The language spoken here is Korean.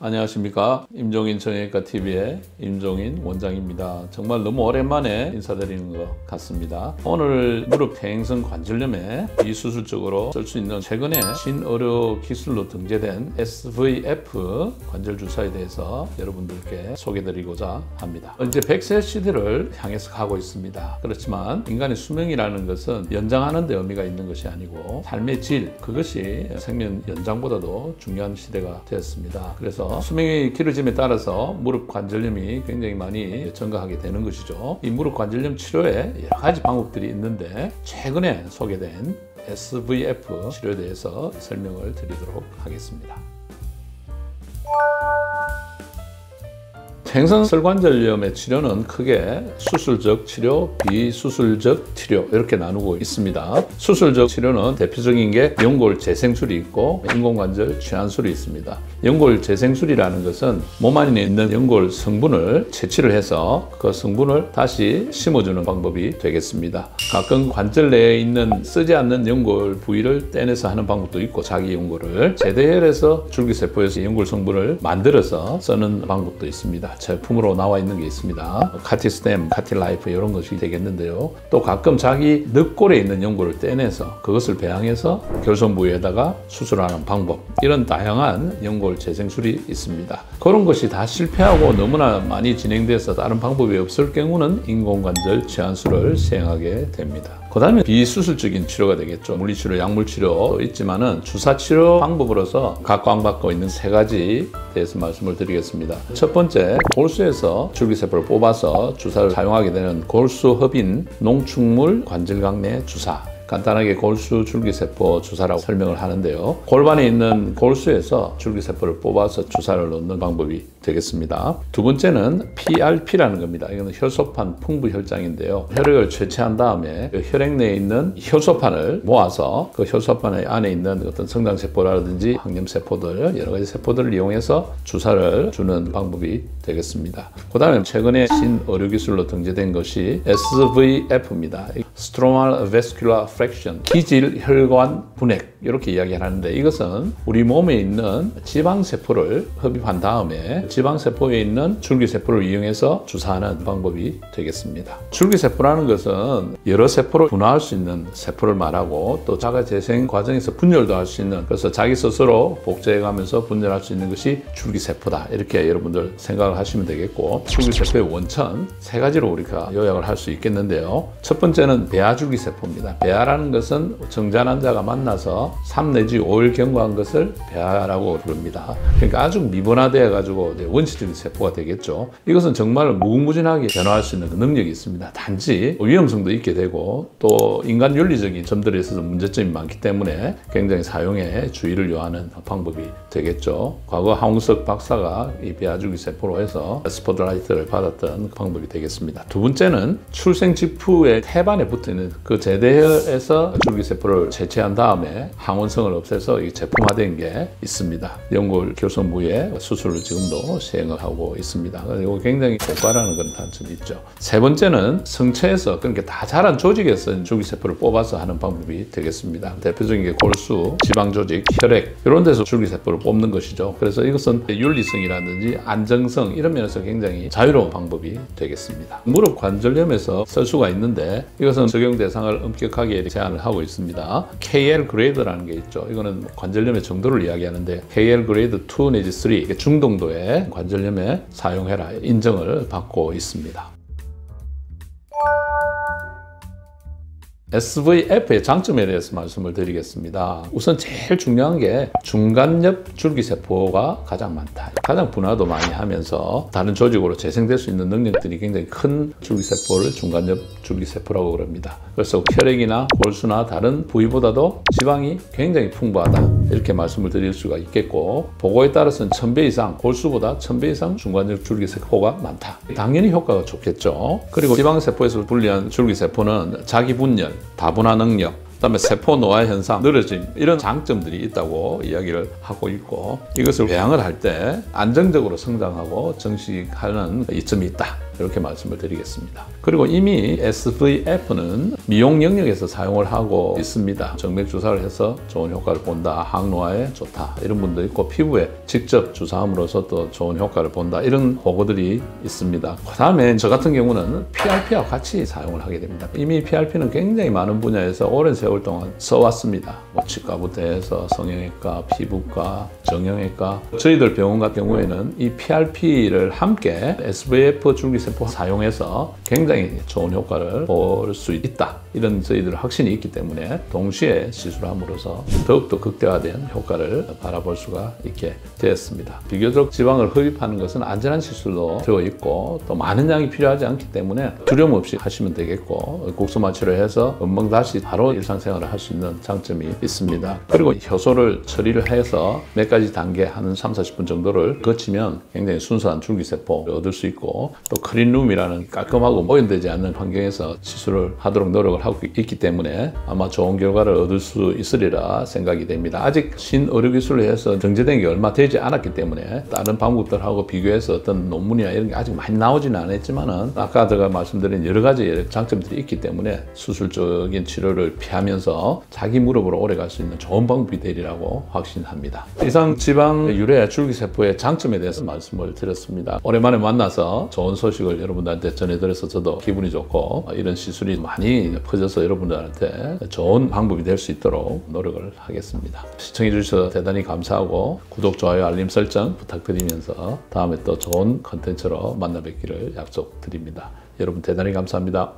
안녕하십니까. 임종인 정형외과TV의 임종인 원장입니다. 정말 너무 오랜만에 인사드리는 것 같습니다. 오늘 무릎 퇴행성 관절염에 비수술적으로 쓸 수 있는 최근에 신의료 기술로 등재된 SVF 관절 주사에 대해서 여러분들께 소개드리고자 합니다. 이제 100세 시대를 향해서 가고 있습니다. 그렇지만 인간의 수명이라는 것은 연장하는 데 의미가 있는 것이 아니고 삶의 질, 그것이 생명 연장보다도 중요한 시대가 되었습니다. 그래서 수명이 길어짐에 따라서 무릎 관절염이 굉장히 많이 증가하게 되는 것이죠. 이 무릎 관절염 치료에 여러 가지 방법들이 있는데 최근에 소개된 SVF 치료에 대해서 설명을 드리도록 하겠습니다. 퇴행성설관절염의 치료는 크게 수술적 치료, 비수술적 치료 이렇게 나누고 있습니다. 수술적 치료는 대표적인 게 연골 재생술이 있고 인공관절 취환술이 있습니다. 연골 재생술이라는 것은 몸 안에 있는 연골 성분을 채취를 해서 그 성분을 다시 심어주는 방법이 되겠습니다. 가끔 관절 내에 있는 쓰지 않는 연골 부위를 떼내서 하는 방법도 있고 자기 연골을 재대혈해서 줄기세포에서 연골 성분을 만들어서 쓰는 방법도 있습니다. 제품으로 나와 있는 게 있습니다. 카티스템, 카티라이프 이런 것이 되겠는데요. 또 가끔 자기 늑골에 있는 연골을 떼내서 그것을 배양해서 결손 부위에다가 수술하는 방법, 이런 다양한 연골 재생술이 있습니다. 그런 것이 다 실패하고 너무나 많이 진행돼서 다른 방법이 없을 경우는 인공관절 취환술을 시행하게 됩니다. 그 다음에 비수술적인 치료가 되겠죠. 물리치료, 약물치료 있지만은 주사치료 방법으로서 각광받고 있는 세 가지 대해서 말씀을 드리겠습니다. 첫 번째, 골수에서 줄기세포를 뽑아서 주사를 사용하게 되는 골수흡인 농축물 관절강내 주사, 간단하게 골수 줄기세포 주사라고 설명을 하는데요. 골반에 있는 골수에서 줄기세포를 뽑아서 주사를 넣는 방법이 되겠습니다. 두 번째는 PRP라는 겁니다. 이건 혈소판 풍부혈장인데요. 혈액을 채취한 다음에 그 혈액 내에 있는 혈소판을 모아서 그 혈소판 안에 있는 어떤 성장세포라든지 항염세포들, 여러 가지 세포들을 이용해서 주사를 주는 방법이 되겠습니다. 그 다음에 최근에 신의료기술로 등재된 것이 SVF입니다. Stromal Vascular Fraction, 기질혈관 분해 이렇게 이야기하는데, 이것은 우리 몸에 있는 지방세포를 흡입한 다음에 지방세포에 있는 줄기세포를 이용해서 주사하는 방법이 되겠습니다. 줄기세포라는 것은 여러 세포를 분화할 수 있는 세포를 말하고 또 자가재생 과정에서 분열도 할 수 있는, 그래서 자기 스스로 복제해가면서 분열할 수 있는 것이 줄기세포다, 이렇게 여러분들 생각을 하시면 되겠고, 줄기세포의 원천 세 가지로 우리가 요약을 할 수 있겠는데요. 첫 번째는 배아줄기세포입니다. 배아라는 것은 정자난자가 만나서 3 내지 5일 경과한 것을 배아라고 부릅니다. 그러니까 아주 미분화되어 가지고 원시적인 세포가 되겠죠. 이것은 정말 무궁무진하게 변화할 수 있는 능력이 있습니다. 단지 위험성도 있게 되고 또 인간 윤리적인 점들에 있어서 문제점이 많기 때문에 굉장히 사용에 주의를 요하는 방법이 되겠죠. 과거 하웅석 박사가 이 배아줄기 세포로 해서 스포트라이트를 받았던 방법이 되겠습니다. 두 번째는 출생 직후에 태반에 붙어있는 그 제대혈에서 줄기세포를 채취한 다음에 항원성을 없애서 이 제품화된 게 있습니다. 연골 결손 부위에 수술을 지금도 시행을 하고 있습니다. 이거 굉장히 고가라는 그런 단점이 있죠. 세 번째는 성체에서, 그러니까 다 자란 조직에서 줄기세포를 뽑아서 하는 방법이 되겠습니다. 대표적인 게 골수, 지방조직, 혈액 이런 데서 줄기세포를 뽑는 것이죠. 그래서 이것은 윤리성이라든지 안정성 이런 면에서 굉장히 자유로운 방법이 되겠습니다. 무릎 관절염에서 쓸 수가 있는데 이것은 적용 대상을 엄격하게 제한을 하고 있습니다. KL 그레이드라는 게 있죠. 이거는 관절염의 정도를 이야기하는데 KL 그레이드 2 내지 3, 중등도의 관절염에 사용해라 인정을 받고 있습니다. SVF의 장점에 대해서 말씀을 드리겠습니다. 우선 제일 중요한 게 중간엽 줄기세포가 가장 많다. 가장 분화도 많이 하면서 다른 조직으로 재생될 수 있는 능력들이 굉장히 큰 줄기세포를 중간엽 줄기세포라고 그럽니다. 그래서 혈액이나 골수나 다른 부위보다도 지방이 굉장히 풍부하다, 이렇게 말씀을 드릴 수가 있겠고, 보고에 따라서는 1000배 이상, 골수보다 1000배 이상 중간엽 줄기세포가 많다. 당연히 효과가 좋겠죠. 그리고 지방세포에서 분리한 줄기세포는 자기분열, 다분화 능력, 그다음에 세포 노화 현상, 늘어짐, 이런 장점들이 있다고 이야기를 하고 있고, 이것을 배양을 할 때 안정적으로 성장하고 증식하는 이점이 있다, 이렇게 말씀을 드리겠습니다. 그리고 이미 SVF는 미용 영역에서 사용을 하고 있습니다. 정맥 주사를 해서 좋은 효과를 본다, 항노화에 좋다 이런 분도 있고, 피부에 직접 주사함으로써 또 좋은 효과를 본다 이런 보고들이 있습니다. 그 다음에 저 같은 경우는 PRP와 같이 사용을 하게 됩니다. 이미 PRP는 굉장히 많은 분야에서 오랜 세월 동안 써왔습니다. 치과부터 해서 성형외과, 피부과, 정형외과, 저희들 병원 같은 경우에는 이 PRP를 함께 SVF 줄기세포 사용해서 굉장히 좋은 효과를 볼 수 있다, 이런 저희들 확신이 있기 때문에 동시에 시술함으로써 더욱더 극대화된 효과를 바라볼 수가 있게 되었습니다. 비교적 지방을 흡입하는 것은 안전한 시술로 되어 있고, 또 많은 양이 필요하지 않기 때문에 두려움 없이 하시면 되겠고, 국소만 치료해서 금방 다시 바로 일상생활을 할 수 있는 장점이 있습니다. 그리고 효소를 처리를 해서 몇 가지 단계 한 30-40분 정도를 거치면 굉장히 순수한 줄기세포를 얻을 수 있고, 또 클린룸이라는 깔끔하고 오염되지 않는 환경에서 시술을 하도록 노력을 하고 있기 때문에 아마 좋은 결과를 얻을 수 있으리라 생각이 됩니다. 아직 신의료기술로 해서 정제된 게 얼마 되지 않았기 때문에 다른 방법들하고 비교해서 어떤 논문이나 이런 게 아직 많이 나오지는 않았지만은, 아까 제가 말씀드린 여러 가지 장점들이 있기 때문에 수술적인 치료를 피하면서 자기 무릎으로 오래 갈 수 있는 좋은 방법이 되리라고 확신합니다. 이상 지방 유래 줄기세포의 장점에 대해서 말씀을 드렸습니다. 오랜만에 만나서 좋은 소식을 여러분들한테 전해드려서 저도 기분이 좋고, 이런 시술이 많이 퍼져서 여러분들한테 좋은 방법이 될 수 있도록 노력을 하겠습니다. 시청해 주셔서 대단히 감사하고, 구독, 좋아요, 알림 설정 부탁드리면서 다음에 또 좋은 컨텐츠로 만나 뵙기를 약속드립니다. 여러분 대단히 감사합니다.